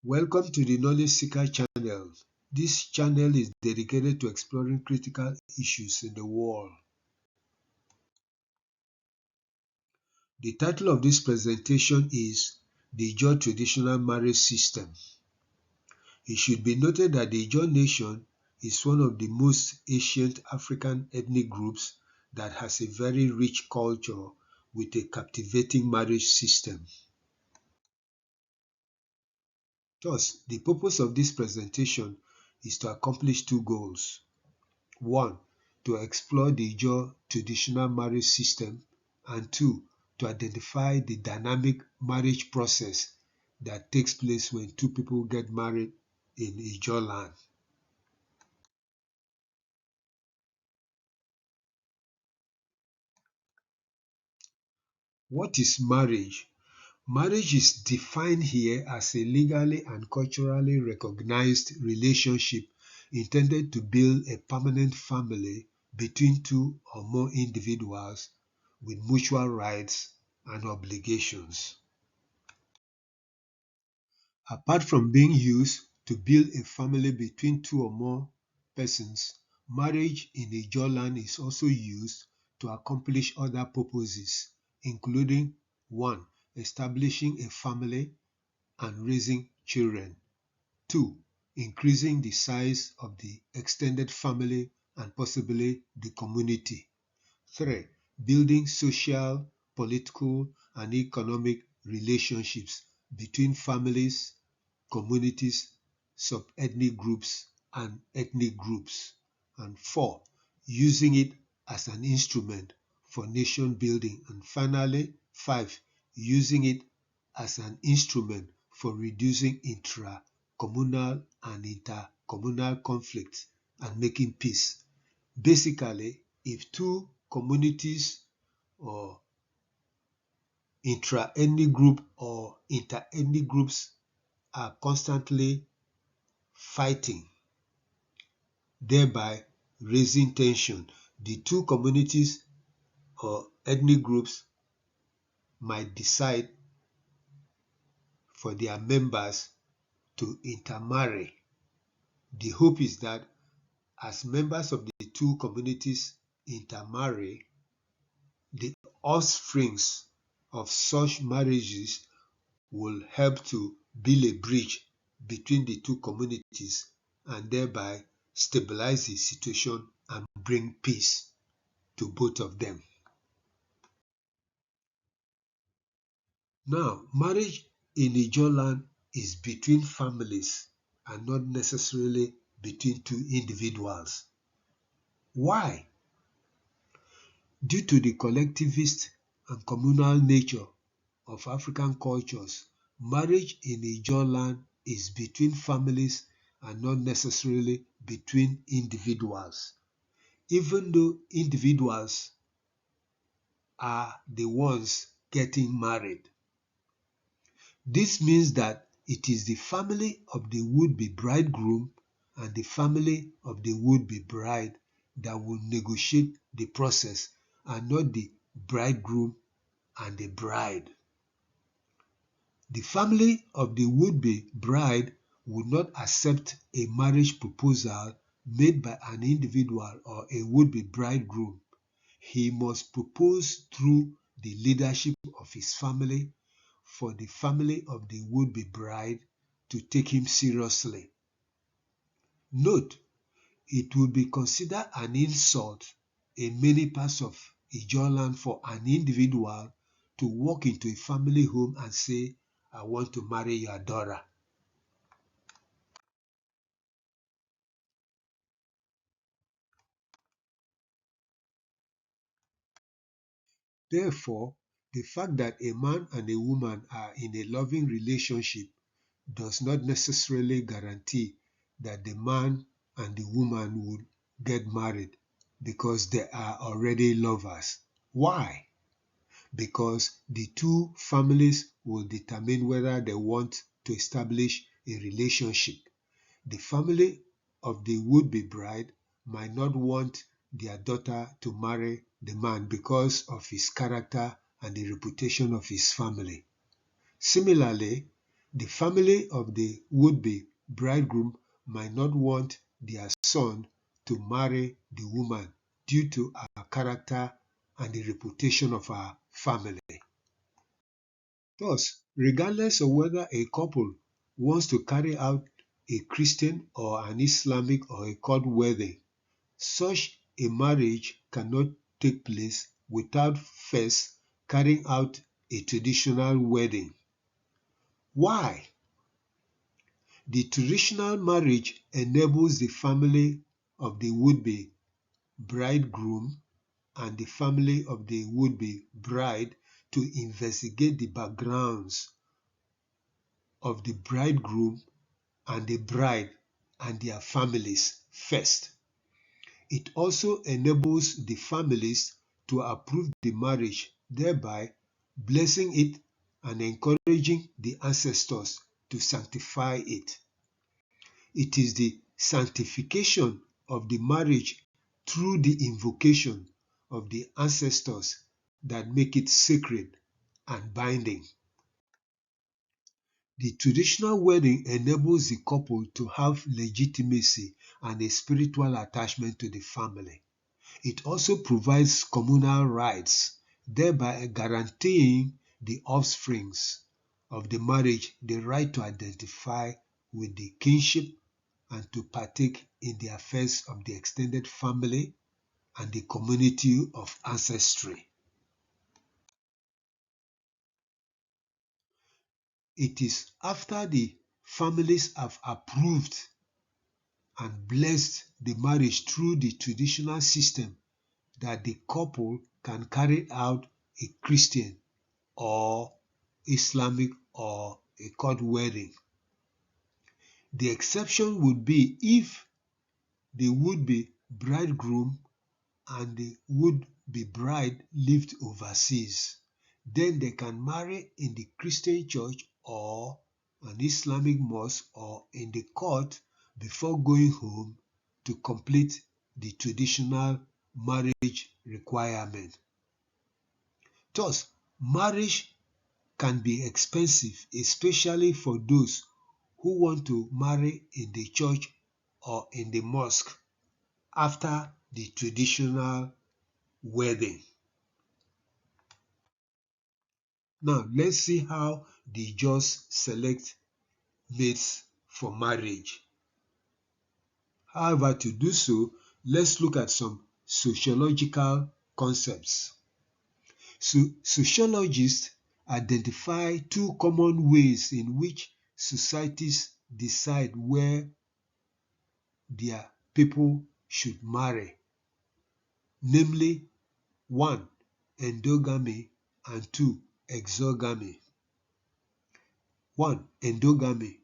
Welcome to the Knowledge Seeker channel. This channel is dedicated to exploring critical issues in the world. The title of this presentation is The Ijaw Traditional Marriage System. It should be noted that the Ijaw nation is one of the most ancient African ethnic groups that has a very rich culture with a captivating marriage system. Thus, the purpose of this presentation is to accomplish two goals. One, to explore the Ijaw traditional marriage system, and two, to identify the dynamic marriage process that takes place when two people get married in Ijawland. What is marriage? Marriage is defined here as a legally and culturally recognized relationship intended to build a permanent family between two or more individuals with mutual rights and obligations. Apart from being used to build a family between two or more persons, marriage in Ijawland is also used to accomplish other purposes, including 1. Establishing a family and raising children. 2. Increasing the size of the extended family and possibly the community. 3. Building social, political, and economic relationships between families, communities, sub-ethnic groups, and ethnic groups. And 4. Using it as an instrument for nation building. And finally, 5. Using it as an instrument for reducing intra-communal and intercommunal conflicts and making peace. Basically, if two communities or intra-ethnic group or inter-ethnic groups are constantly fighting, thereby raising tension, the two communities or ethnic groups might decide for their members to intermarry. The hope is that as members of the two communities intermarry, the offsprings of such marriages will help to build a bridge between the two communities and thereby stabilize the situation and bring peace to both of them. Now, marriage in Ijawland is between families and not necessarily between two individuals. Why? Due to the collectivist and communal nature of African cultures, marriage in Ijawland is between families and not necessarily between individuals. Even though individuals are the ones getting married. This means that it is the family of the would-be bridegroom and the family of the would-be bride that will negotiate the process and not the bridegroom and the bride. The family of the would-be bride would not accept a marriage proposal made by an individual or a would-be bridegroom. He must propose through the leadership of his family for the family of the would-be bride to take him seriously. Note, it will be considered an insult in many parts of Ijawland for an individual to walk into a family home and say, "I want to marry your daughter." Therefore, the fact that a man and a woman are in a loving relationship does not necessarily guarantee that the man and the woman would get married because they are already lovers. Why? Because the two families will determine whether they want to establish a relationship. The family of the would-be bride might not want their daughter to marry the man because of his character and the reputation of his family. Similarly, The family of the would-be bridegroom might not want their son to marry the woman due to her character and the reputation of her family. Thus, regardless of whether a couple wants to carry out a Christian or an Islamic or a court wedding, such a marriage cannot take place without first carrying out a traditional wedding. Why? The traditional marriage enables the family of the would-be bridegroom and the family of the would-be bride to investigate the backgrounds of the bridegroom and the bride and their families first. It also enables the families to approve the marriage, thereby blessing it and encouraging the ancestors to sanctify it. It is the sanctification of the marriage through the invocation of the ancestors that make it sacred and binding. The traditional wedding enables the couple to have legitimacy and a spiritual attachment to the family. It also provides communal rights, thereby guaranteeing the offsprings of the marriage the right to identify with the kinship and to partake in the affairs of the extended family and the community of ancestry. It is after the families have approved and blessed the marriage through the traditional system that the couple can carry out a Christian or Islamic or a court wedding. The exception would be if the would-be bridegroom and the would-be bride lived overseas. Then they can marry in the Christian church or an Islamic mosque or in the court before going home to complete the traditional marriage requirement. Thus, marriage can be expensive, especially for those who want to marry in the church or in the mosque after the traditional wedding. Now, let's see how the Ijaws select mates for marriage. However, to do so, let's look at some sociological concepts. Sociologists identify two common ways in which societies decide where their people should marry, namely 1. Endogamy and 2. Exogamy. 1. Endogamy.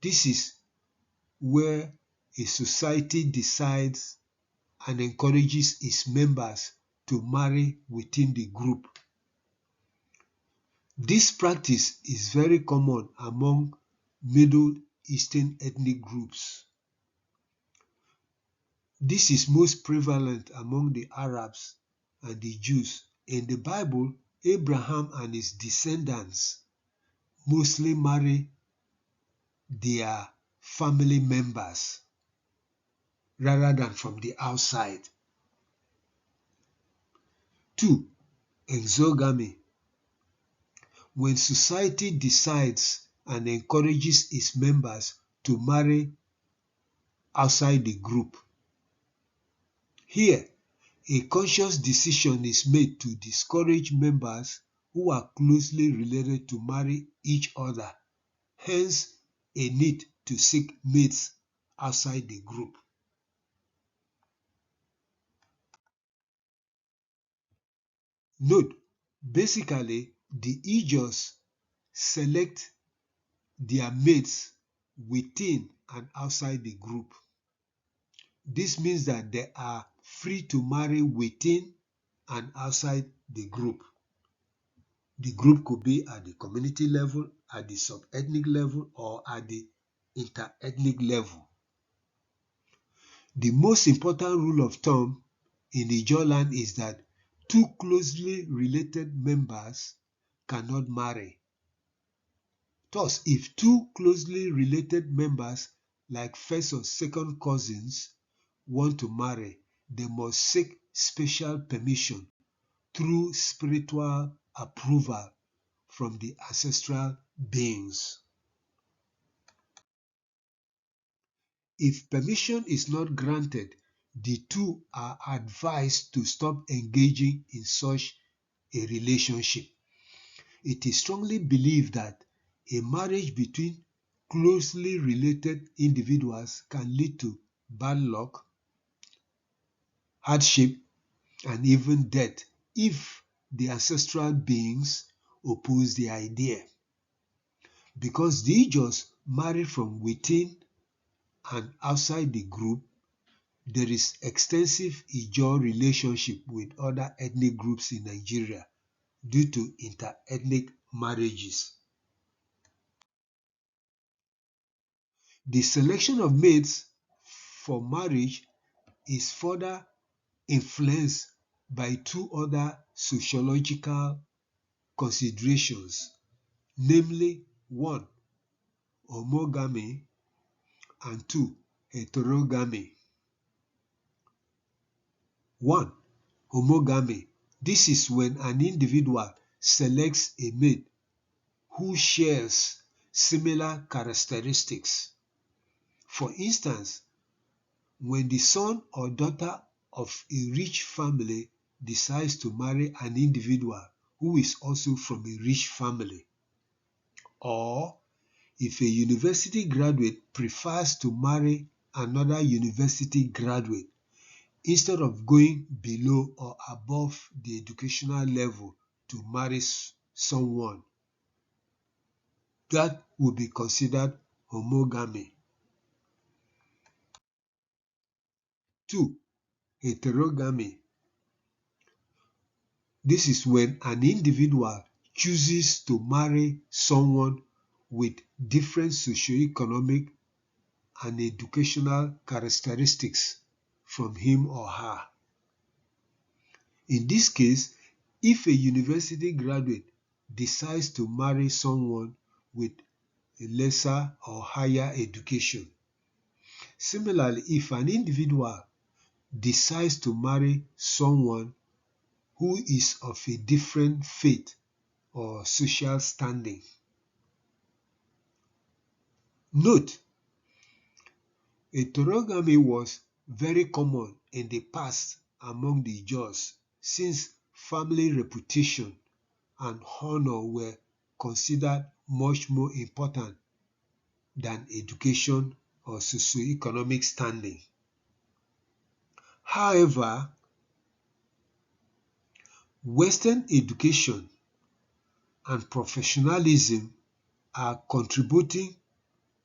This is where a society decides and encourages its members to marry within the group. This practice is very common among Middle Eastern ethnic groups. This is most prevalent among the Arabs and the Jews. In the Bible, Abraham and his descendants mostly marry their family members rather than from the outside. 2. Exogamy. When society decides and encourages its members to marry outside the group. Here, a conscious decision is made to discourage members who are closely related to marry each other, hence a need to seek mates outside the group. Note, basically, the Ijaws select their mates within and outside the group. This means that they are free to marry within and outside the group. The group could be at the community level, at the sub-ethnic level, or at the inter-ethnic level. The most important rule of thumb in Ijawland is that two closely related members cannot marry. Thus, if two closely related members, like first or second cousins, want to marry, they must seek special permission through spiritual approval from the ancestral beings. If permission is not granted, the two are advised to stop engaging in such a relationship. It is strongly believed that a marriage between closely related individuals can lead to bad luck, hardship, and even death if the ancestral beings oppose the idea. Because the Ijaws marry from within and outside the group, there is extensive Ijaw relationship with other ethnic groups in Nigeria due to inter-ethnic marriages. The selection of mates for marriage is further influenced by two other sociological considerations, namely 1. Homogamy and 2. Heterogamy. 1. Homogamy. This is when an individual selects a mate who shares similar characteristics. For instance, when the son or daughter of a rich family decides to marry an individual who is also from a rich family, or if a university graduate prefers to marry another university graduate instead of going below or above the educational level to marry someone, that would be considered homogamy. 2. Heterogamy. This is when an individual chooses to marry someone with different socioeconomic and educational characteristics from him or her. In this case, if a university graduate decides to marry someone with a lesser or higher education. Similarly, if an individual decides to marry someone who is of a different faith or social standing. Note, heterogamy was very common in the past among the Ijaws, since family reputation and honor were considered much more important than education or socioeconomic standing. However, Western education and professionalism are contributing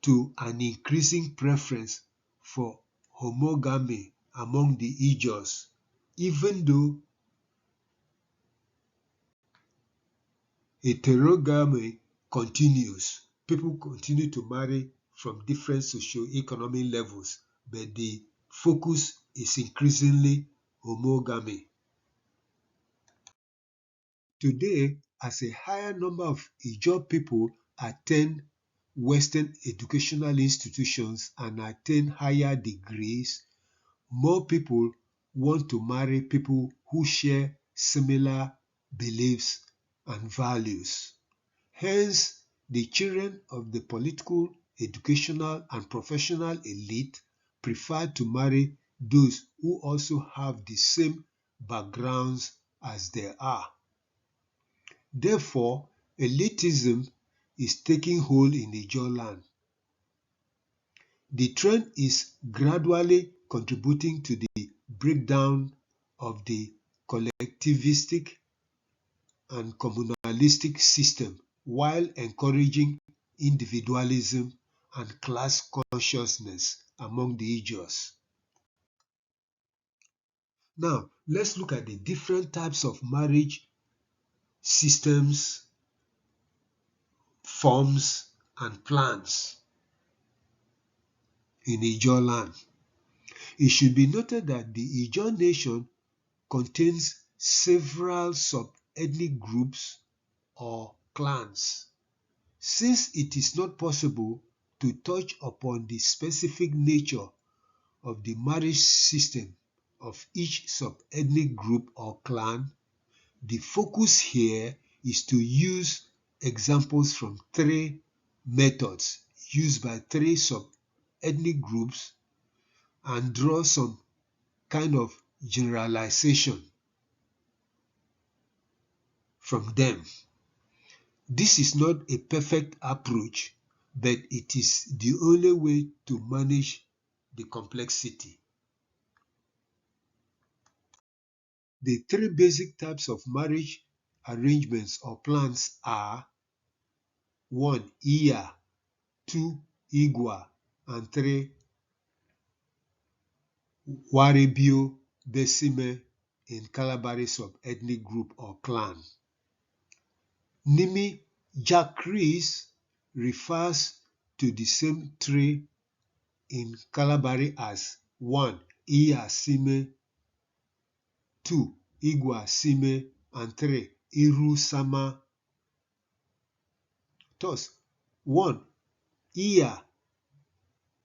to an increasing preference for homogamy among the Ijaws, even though heterogamy continues. People continue to marry from different socio-economic levels, but the focus is increasingly homogamy. Today, as a higher number of Ijaw people attend Western educational institutions and attain higher degrees, more people want to marry people who share similar beliefs and values. Hence, the children of the political, educational, and professional elite prefer to marry those who also have the same backgrounds as they are. Therefore, elitism is taking hold in Ijawland. The trend is gradually contributing to the breakdown of the collectivistic and communalistic system while encouraging individualism and class consciousness among the Ijaws. Now, let's look at the different types of marriage systems, forms, and plans in Ijawland. It should be noted that the Ijaw nation contains several sub-ethnic groups or clans. Since it is not possible to touch upon the specific nature of the marriage system of each sub-ethnic group or clan, the focus here is to use examples from 3 methods used by 3 sub-ethnic groups and draw some kind of generalization from them. This is not a perfect approach, but it is the only way to manage the complexity. The 3 basic types of marriage arrangements or plans are 1. Iya, 2. Igwa, and 3. Waribio Besime in Kalabari sub-ethnic group or clan. Nimi Jacques refers to the same 3 in Kalabari as 1. Iya Sime, 2. Igwa Sime, and 3. Iru Sama. Thus, 1. Iya,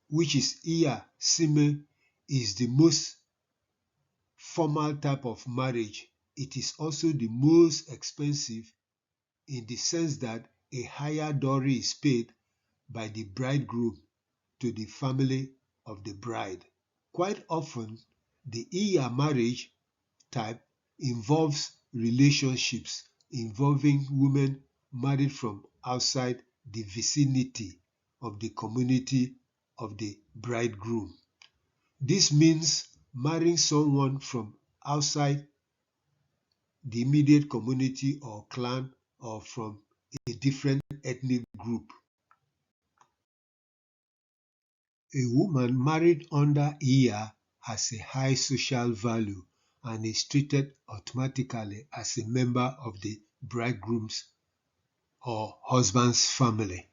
which is Iya Sime, is the most formal type of marriage. It is also the most expensive in the sense that a higher dowry is paid by the bridegroom to the family of the bride. Quite often, the Iya marriage type involves relationships involving women married from outside the vicinity of the community of the bridegroom. This means marrying someone from outside the immediate community or clan or from a different ethnic group. A woman married under Iya has a high social value and is treated automatically as a member of the bridegroom's or husband's family.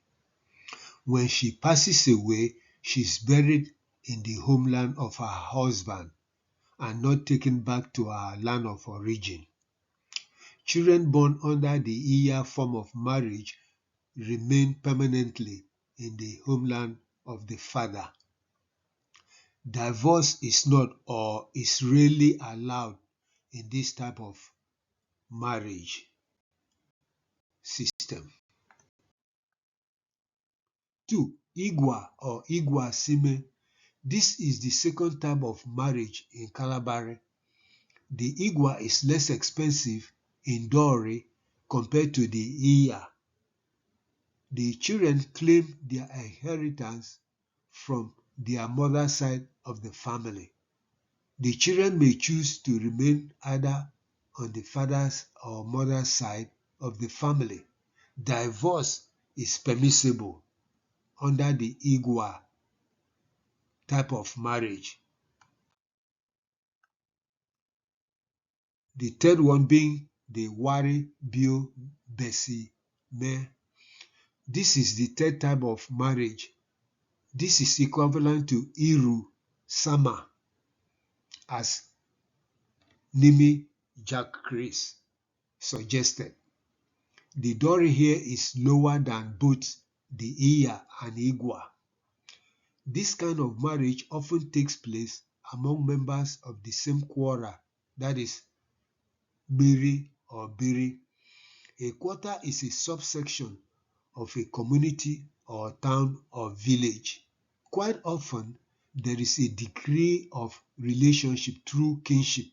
When she passes away, she is buried in the homeland of her husband and not taken back to her land of origin. Children born under the Iya form of marriage remain permanently in the homeland of the father. Divorce is not or is rarely allowed in this type of marriage system. 2. Igwa or Igwa Sime. This is the second type of marriage in Kalabari. The Igwa is less expensive in dowry compared to the Iya. The children claim their inheritance from their mother's side of the family. The children may choose to remain either on the father's or mother's side of the family. Divorce is permissible under the Igwa type of marriage. The third one being the Wari Bio Besi Me. This is the third type of marriage. This is equivalent to Iru Sama as Nimi Jacques suggested. The dowry here is lower than both the Iya and Igwa. This kind of marriage often takes place among members of the same quora, that is, bere or bere. A quota is a subsection of a community or town or village. Quite often, there is a degree of relationship through kinship,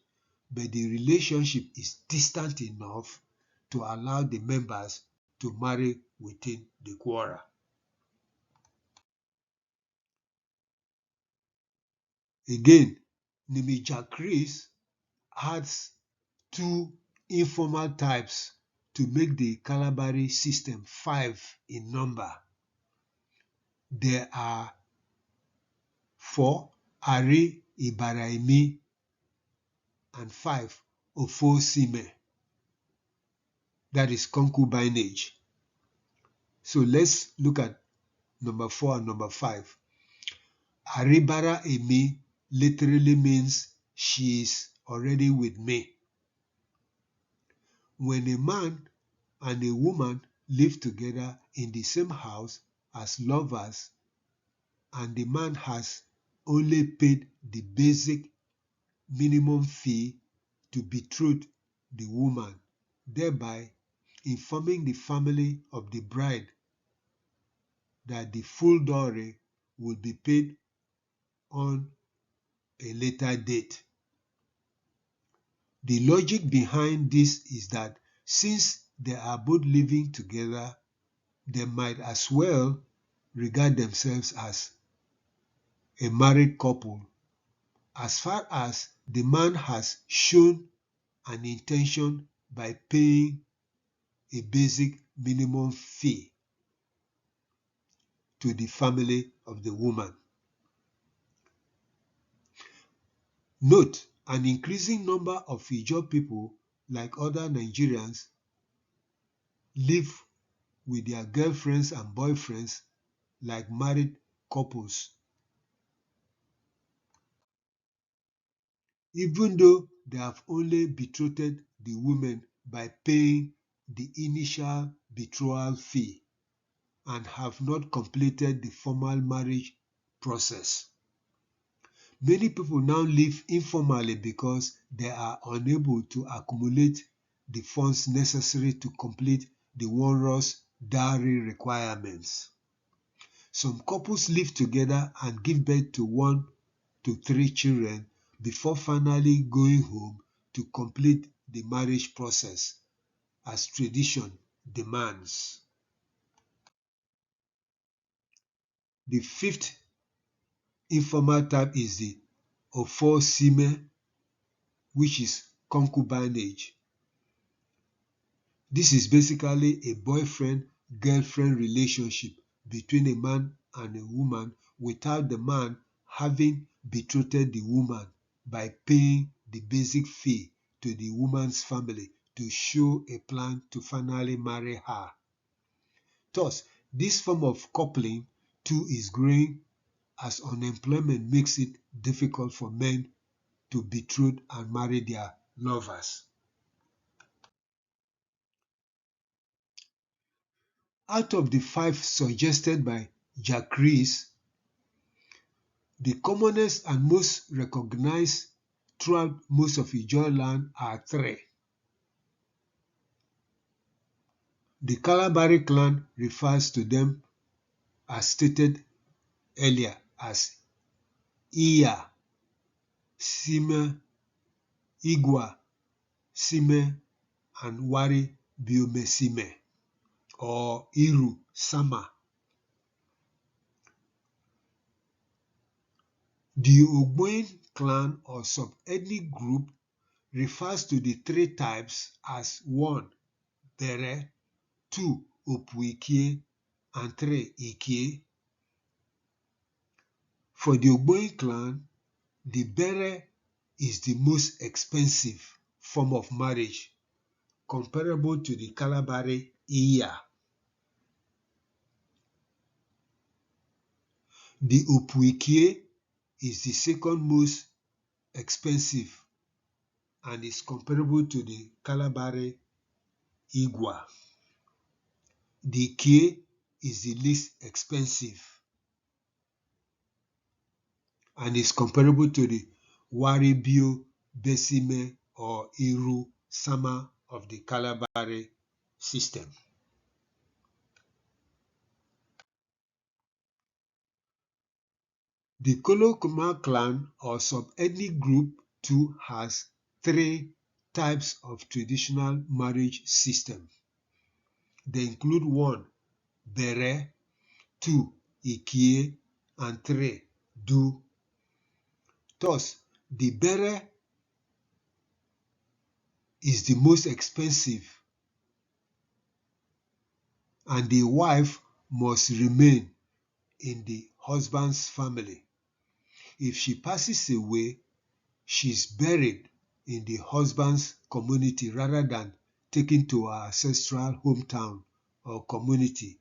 but the relationship is distant enough to allow the members to marry within the quora. Again, Nimi-Jacques adds 2 informal types to make the Kalabari system 5 in number. There are 4 Are Ibaraimi and 5 Ofosime. That is concubinage. So let's look at number 4 and number 5. Aribara Emi literally means she is already with me. When a man and a woman live together in the same house as lovers and the man has only paid the basic minimum fee to betroth the woman, thereby informing the family of the bride that the full dowry will be paid on a later date. The logic behind this is that since they are both living together, they might as well regard themselves as a married couple as far as the man has shown an intention by paying a basic minimum fee to the family of the woman. Note, an increasing number of Ijaw people, like other Nigerians, live with their girlfriends and boyfriends like married couples. Even though they have only betrothed the women by paying the initial betrothal fee and have not completed the formal marriage process. Many people now live informally because they are unable to accumulate the funds necessary to complete the onerous dowry requirements. Some couples live together and give birth to 1 to 3 children before finally going home to complete the marriage process, as tradition demands. The fifth informal type is the homogamy, which is concubinage. This is basically a boyfriend-girlfriend relationship between a man and a woman without the man having betrothed the woman by paying the basic fee to the woman's family to show a plan to finally marry her. Thus, this form of coupling too is growing as unemployment makes it difficult for men to betroth and marry their lovers. Out of the 5 suggested by Jack Rees, the commonest and most recognized throughout most of Ijawland are 3. The Kalabari clan refers to them as stated earlier as Iya, Sime, Igwa, Sime, and Wari Biomesime, or Iru, Sama. The Ogboin clan or sub-ethnic group refers to the 3 types as 1. Bere, 2. Ikie, and 3. Ikie. For the Ogboin clan, the bere is the most expensive form of marriage, comparable to the Kalabari iya. The ikie is the second most expensive and is comparable to the Kalabari igwa. The ikie is the least expensive and is comparable to the Waribio Besime or Iru Sama of the Kalabari system. The Kolokuma clan or sub-ethnic group too has 3 types of traditional marriage system. They include 1. Bere, 2. Ikie, and 3. Du. Thus, the bere is the most expensive and the wife must remain in the husband's family. If she passes away, she is buried in the husband's community rather than taken to her ancestral hometown or community.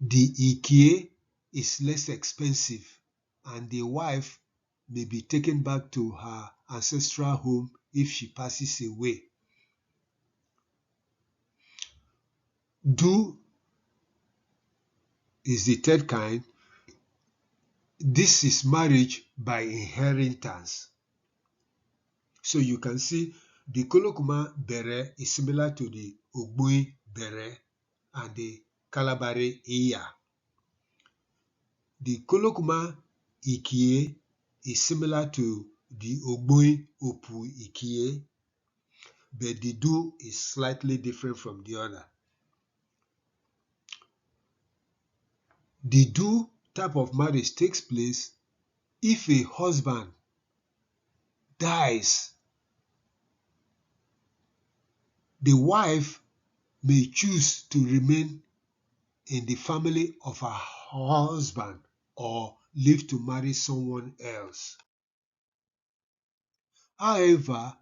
The ikie is less expensive and the wife may be taken back to her ancestral home if she passes away. Do is the third kind. This is marriage by inheritance. So you can see the Kolokuma bere is similar to the Ogbui bere and the Kalabari iya. The Kolokuma ikiye is similar to the Ogbui opu ikiye, but the do is slightly different from the other. The do type of marriage takes place if a husband dies. The wife may choose to remain in the family of her husband or leave to marry someone else. However,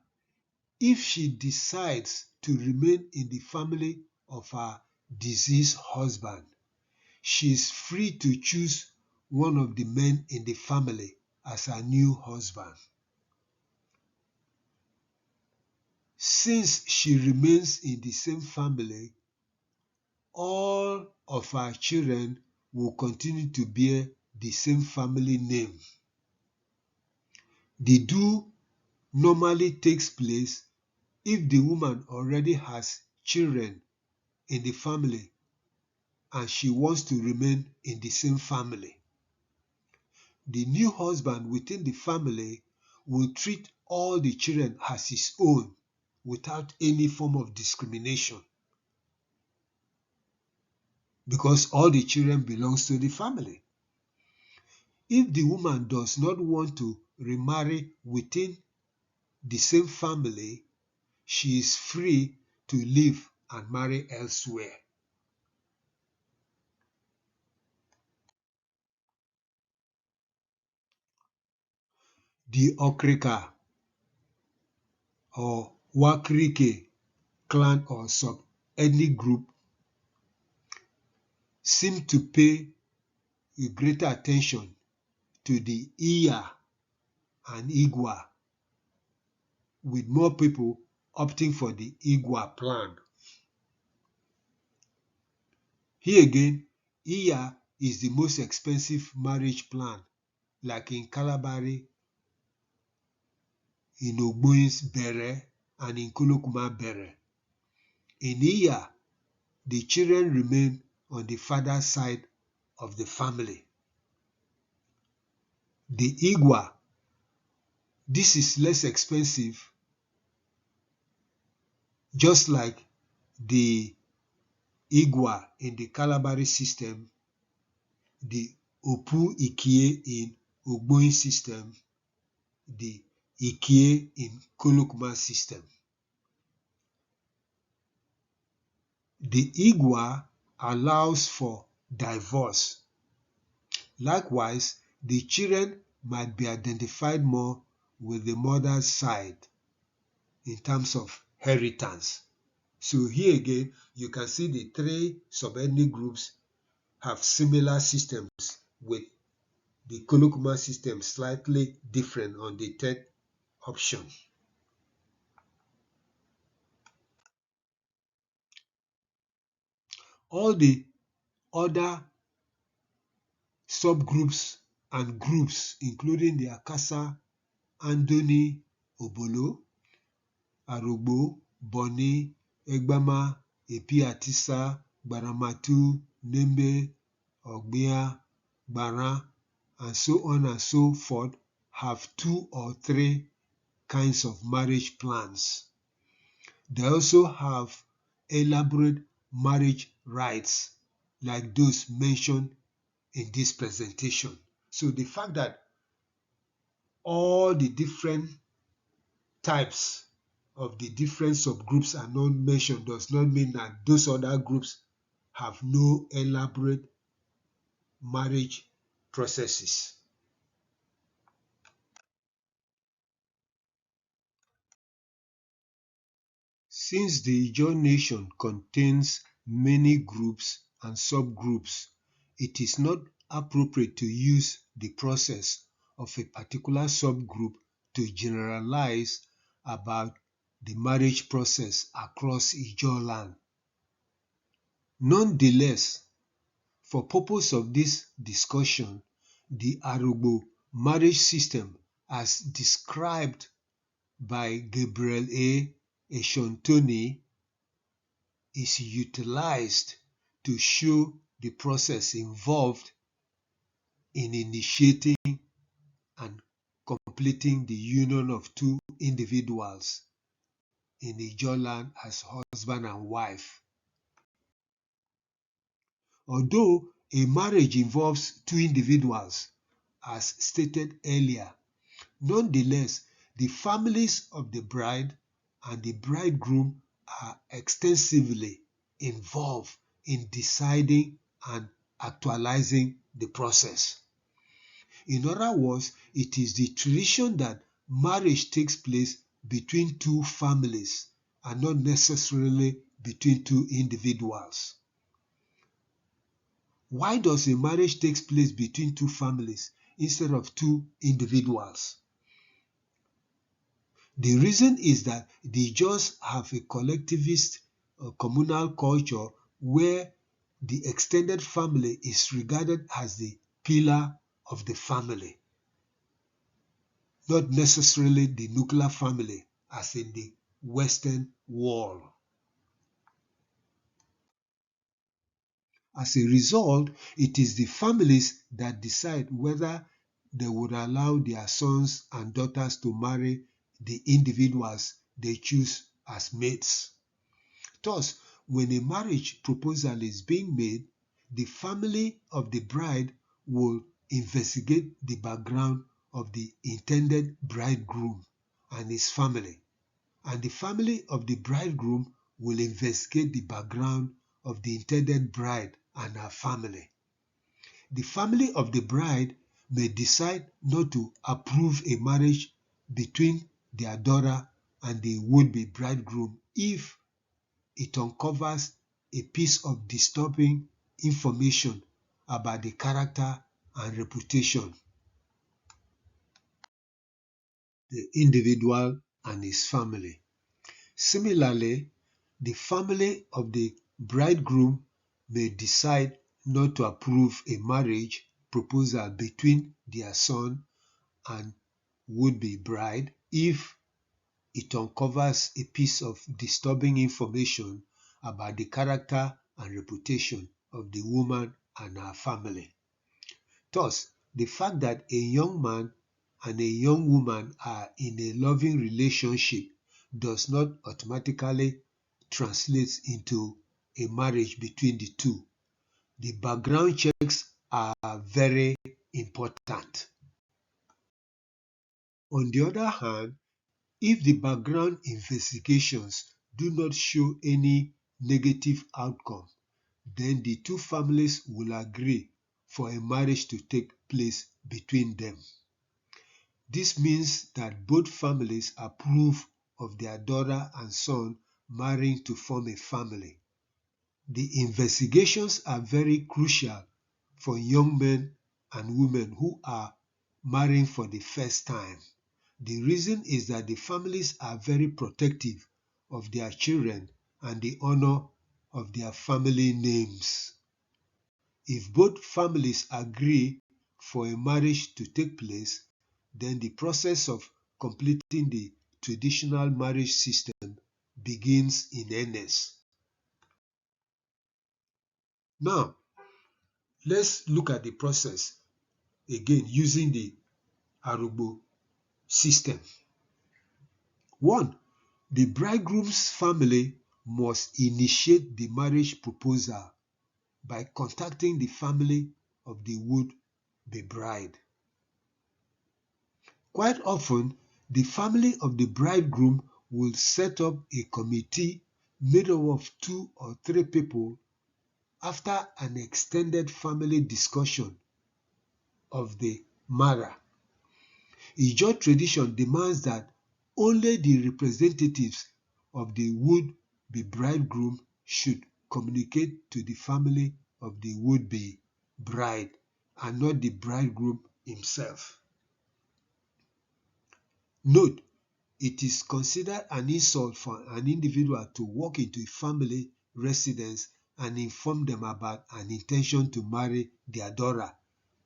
if she decides to remain in the family of her deceased husband, she is free to choose one of the men in the family as her new husband. Since she remains in the same family, all of her children will continue to bear the same family name. The do normally takes place if the woman already has children in the family and she wants to remain in the same family. The new husband within the family will treat all the children as his own without any form of discrimination, because all the children belongs to the family. If the woman does not want to remarry within the same family, she is free to leave and marry elsewhere. The Okrika or Wakrike clan or sub-ethnic group seem to pay greater attention to the Iya and Igwa, with more people opting for the Igwa plan. Here again, Iya is the most expensive marriage plan, like in Kalabari, in Ogbu's bere, and in Kolokuma bere. In Iya, the children remain on the father's side of the family. The igwa, this is less expensive, just like the igwa in the Kalabari system, the opu ikie in Ogboin system, the ikie in Kolokuma system. The igwa allows for divorce. Likewise, the children might be identified more with the mother's side in terms of inheritance. So here again, you can see the three sub-ethnic groups have similar systems, with the Kolokuma system slightly different on the third option. All the other subgroups and groups, including the Akasa, Andoni, Obolo, Arogbo, Boni, Egbama, Epiatisa, Gbaramatu, Nembe, Ogbia, Gbara, and so on and so forth, have 2 or 3 kinds of marriage plans. They also have elaborate marriage rites like those mentioned in this presentation. So the fact that all the different types of the different subgroups are not mentioned does not mean that those other groups have no elaborate marriage processes. Since the Ijaw nation contains many groups and subgroups, it is not appropriate to use the process of a particular subgroup to generalize about the marriage process across Ijawland. Nonetheless, for purpose of this discussion, the Arugbo marriage system as described by Gabriel A. Eshantoni is utilized to show the process involved in initiating and completing the union of two individuals in Ijawland as husband and wife. Although a marriage involves two individuals, as stated earlier, nonetheless, the families of the bride and the bridegroom are extensively involved in deciding and actualizing the process. In other words, it is the tradition that marriage takes place between two families and not necessarily between two individuals. Why does a marriage take place between two families instead of two individuals? The reason is that the Ijaws have a collectivist communal culture where the extended family is regarded as the pillar of the family, not necessarily the nuclear family as in the Western world. As a result, it is the families that decide whether they would allow their sons and daughters to marry the individuals they choose as mates. Thus, when a marriage proposal is being made, the family of the bride will investigate the background of the intended bridegroom and his family, and the family of the bridegroom will investigate the background of the intended bride and her family. The family of the bride may decide not to approve a marriage between their daughter and the would-be bridegroom if it uncovers a piece of disturbing information about the character and reputation, the individual and his family. Similarly, the family of the bridegroom may decide not to approve a marriage proposal between their son and would-be bride if it uncovers a piece of disturbing information about the character and reputation of the woman and her family. Thus, the fact that a young man and a young woman are in a loving relationship does not automatically translate into a marriage between the two. The background checks are very important. On the other hand, if the background investigations do not show any negative outcome, then the two families will agree for a marriage to take place between them. This means that both families approve of their daughter and son marrying to form a family. The investigations are very crucial for young men and women who are marrying for the first time. The reason is that the families are very protective of their children and the honor of their family names. If both families agree for a marriage to take place, then the process of completing the traditional marriage system begins in earnest. Now, let's look at the process again using the Arugbo system. 1. The bridegroom's family must initiate the marriage proposal by contacting the family of the would-be bride. Quite often, the family of the bridegroom will set up a committee made up of 2 or 3 people after an extended family discussion of the matter. Ijaw tradition demands that only the representatives of the would-be bridegroom should communicate to the family of the would-be bride and not the bridegroom himself. Note, it is considered an insult for an individual to walk into a family residence and inform them about an intention to marry their daughter.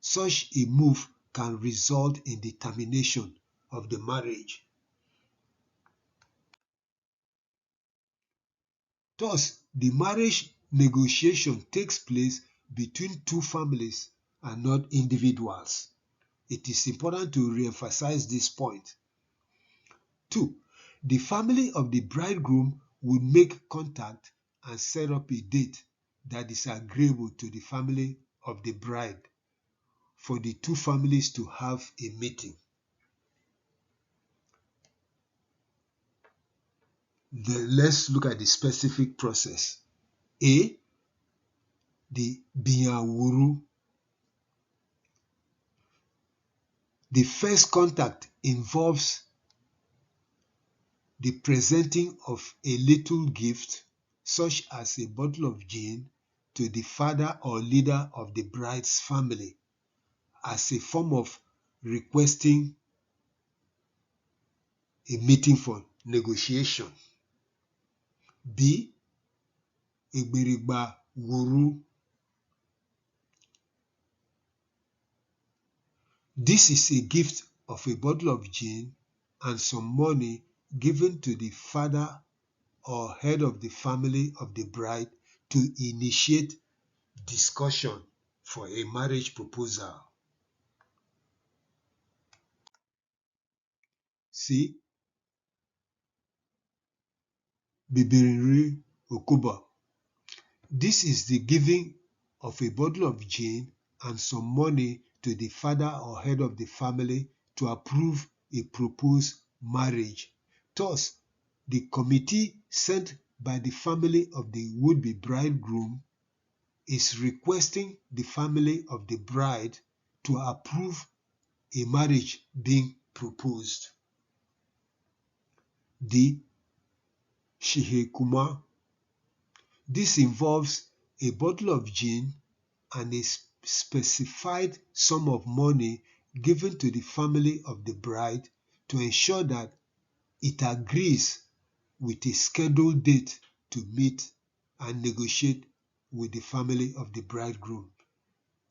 Such a move can result in the termination of the marriage. Thus, the marriage negotiation takes place between two families and not individuals. It is important to re-emphasize this point. 2. The family of the bridegroom will make contact and set up a date that is agreeable to the family of the bride for the two families to have a meeting. Let's look at the specific process. A. The Binyawuru. The first contact involves the presenting of a little gift, such as a bottle of gin, to the father or leader of the bride's family as a form of requesting a meeting for negotiation. B. Egberigba Wuru. This is a gift of a bottle of gin and some money given to the father or head of the family of the bride to initiate discussion for a marriage proposal. C. Bibiri Okuba. This is the giving of a bottle of gin and some money to the father or head of the family to approve a proposed marriage. Thus, the committee sent by the family of the would-be bridegroom is requesting the family of the bride to approve a marriage being proposed. D. Shihekuma. This involves a bottle of gin and a specified sum of money given to the family of the bride to ensure that it agrees with a scheduled date to meet and negotiate with the family of the bridegroom.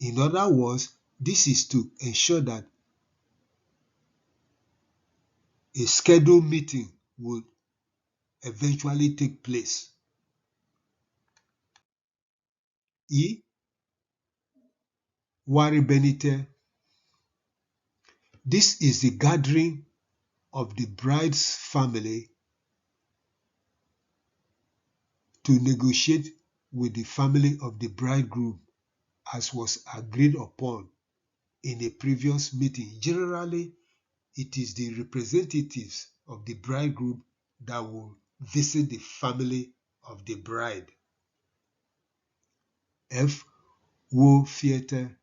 In other words, this is to ensure that a scheduled meeting would eventually take place. E. Wari Benite. This is the gathering of the bride's family to negotiate with the family of the bridegroom as was agreed upon in a previous meeting. Generally, it is the representatives of the bridegroom that will visit the family of the bride. F. Wo Theatre.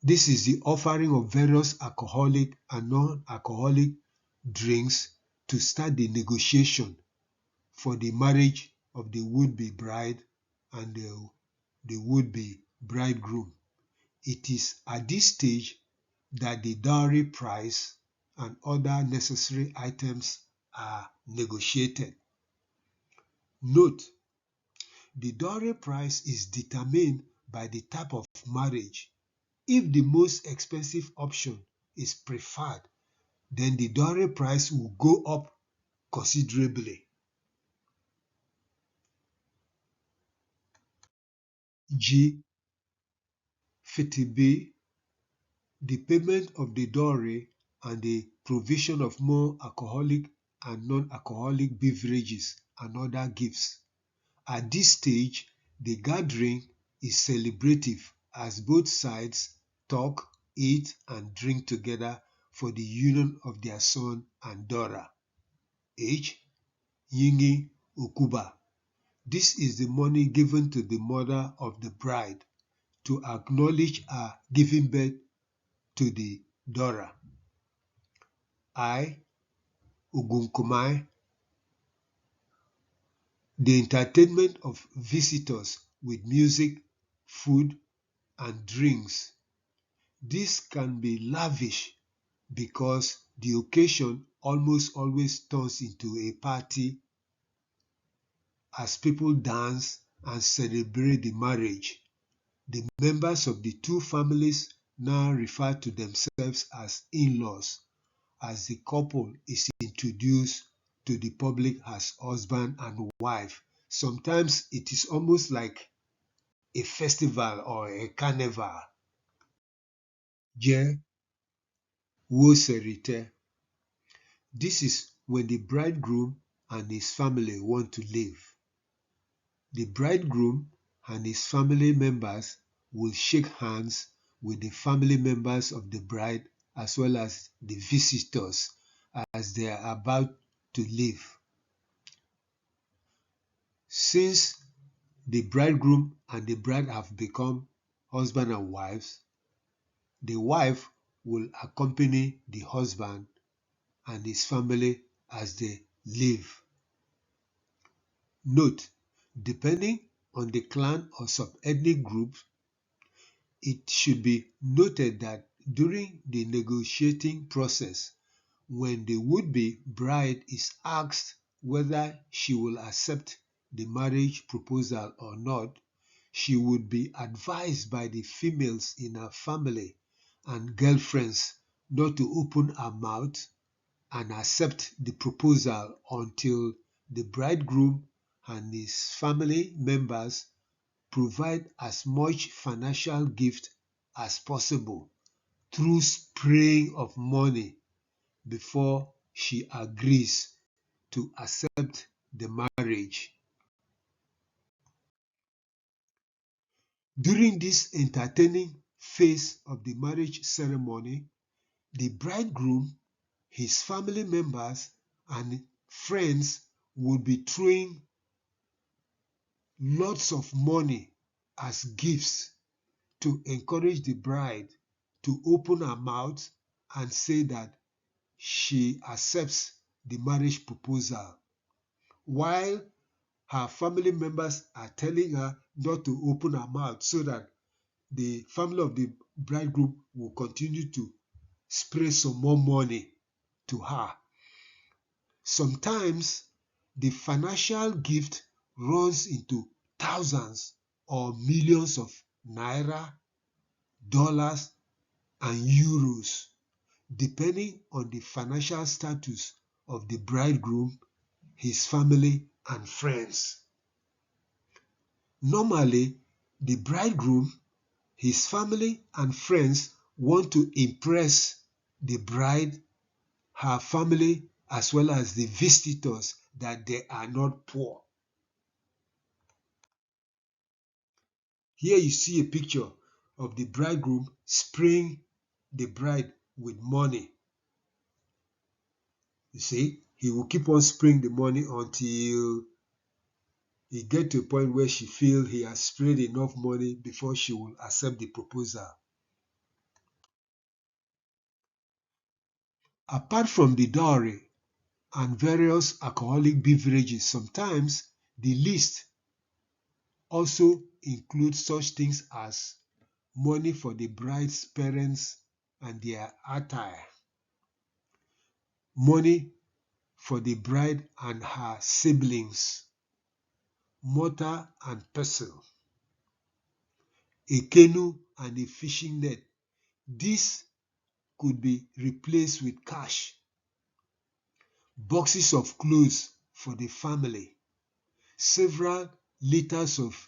This is the offering of various alcoholic and non-alcoholic drinks to start the negotiation for the marriage of the would-be bride and the would-be bridegroom. It is at this stage that the dowry price and other necessary items are negotiated. Note, the dowry price is determined by the type of marriage. If the most expensive option is preferred, then the dowry price will go up considerably. G. Fitibi. The payment of the dowry and the provision of more alcoholic and non-alcoholic beverages and other gifts. At this stage, the gathering is celebrative as both sides talk, eat, and drink together for the union of their son and daughter. H. Yingi Okuba. This is the money given to the mother of the bride to acknowledge her giving birth to the daughter. I. Ugunkumai. The entertainment of visitors with music, food, and drinks. This can be lavish because the occasion almost always turns into a party. as people dance and celebrate the marriage. The members of the two families now refer to themselves as in-laws, as the couple is introduced to the public as husband and wife. Sometimes it is almost like a festival or a carnival. Je wo serite. This is when the bridegroom and his family want to leave. The bridegroom and his family members will shake hands with the family members of the bride as well as the visitors as they are about to leave. Since the bridegroom and the bride have become husband and wives, the wife will accompany the husband and his family as they leave. Note, depending on the clan or sub-ethnic group, it should be noted that during the negotiating process, when the would-be bride is asked whether she will accept the marriage proposal or not, she would be advised by the females in her family and girlfriends not to open her mouth and accept the proposal until the bridegroom and his family members provide as much financial gift as possible through spraying of money before she agrees to accept the marriage. During this entertaining phase of the marriage ceremony, the bridegroom, his family members, and friends would be throwing lots of money as gifts to encourage the bride to open her mouth and say that she accepts the marriage proposal, while her family members are telling her not to open her mouth so that the family of the bridegroom will continue to spray some more money to her. Sometimes the financial gift runs into thousands or millions of naira, dollars, and euros, depending on the financial status of the bridegroom, his family, and friends. Normally, the bridegroom, his family, and friends want to impress the bride, her family, as well as the visitors that they are not poor. Here you see a picture of the bridegroom spraying the bride with money. You see, he will keep on spraying the money until he get to a point where she feels he has sprayed enough money before she will accept the proposal. Apart from the dowry and various alcoholic beverages, sometimes the list also includes such things as money for the bride's parents and their attire, money for the bride and her siblings, mortar and pestle, a canoe and a fishing net. This could be replaced with cash, boxes of clothes for the family, several liters of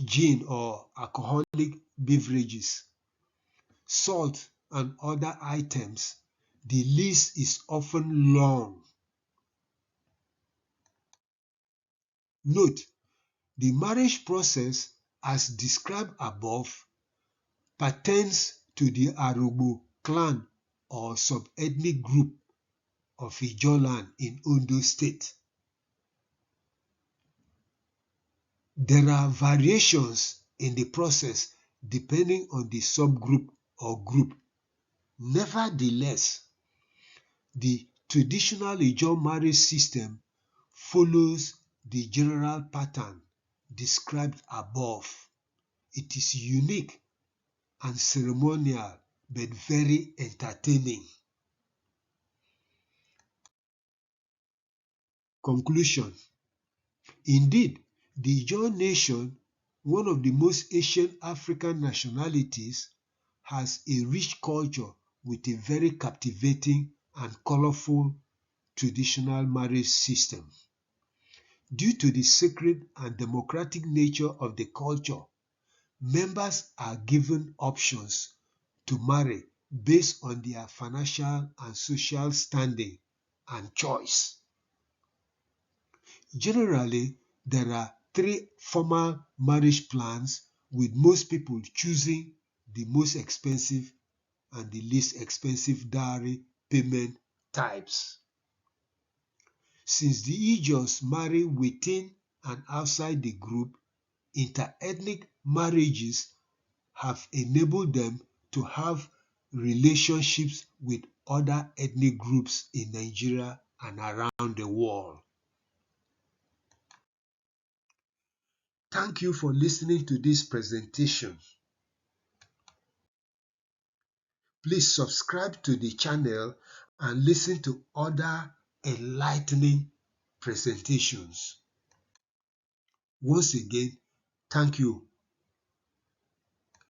gin or alcoholic beverages, salt and other items. The list is often long. Note, the marriage process as described above pertains to the Arugbo clan or sub-ethnic group of Ijawland in Ondo State. There are variations in the process depending on the subgroup or group. Nevertheless, the traditional Ijaw marriage system follows the general pattern described above. It is unique and ceremonial but very entertaining. Conclusion. Indeed, the Ijaw nation, one of the most ancient African nationalities, has a rich culture with a very captivating and colorful traditional marriage system. Due to the sacred and democratic nature of the culture, members are given options to marry based on their financial and social standing and choice. Generally, there are three formal marriage plans, with most people choosing the most expensive and the least expensive dowry payment types. Since the Ijaws marry within and outside the group, interethnic marriages have enabled them to have relationships with other ethnic groups in Nigeria and around the world. Thank you for listening to this presentation. Please subscribe to the channel and listen to other enlightening presentations. Once again, thank you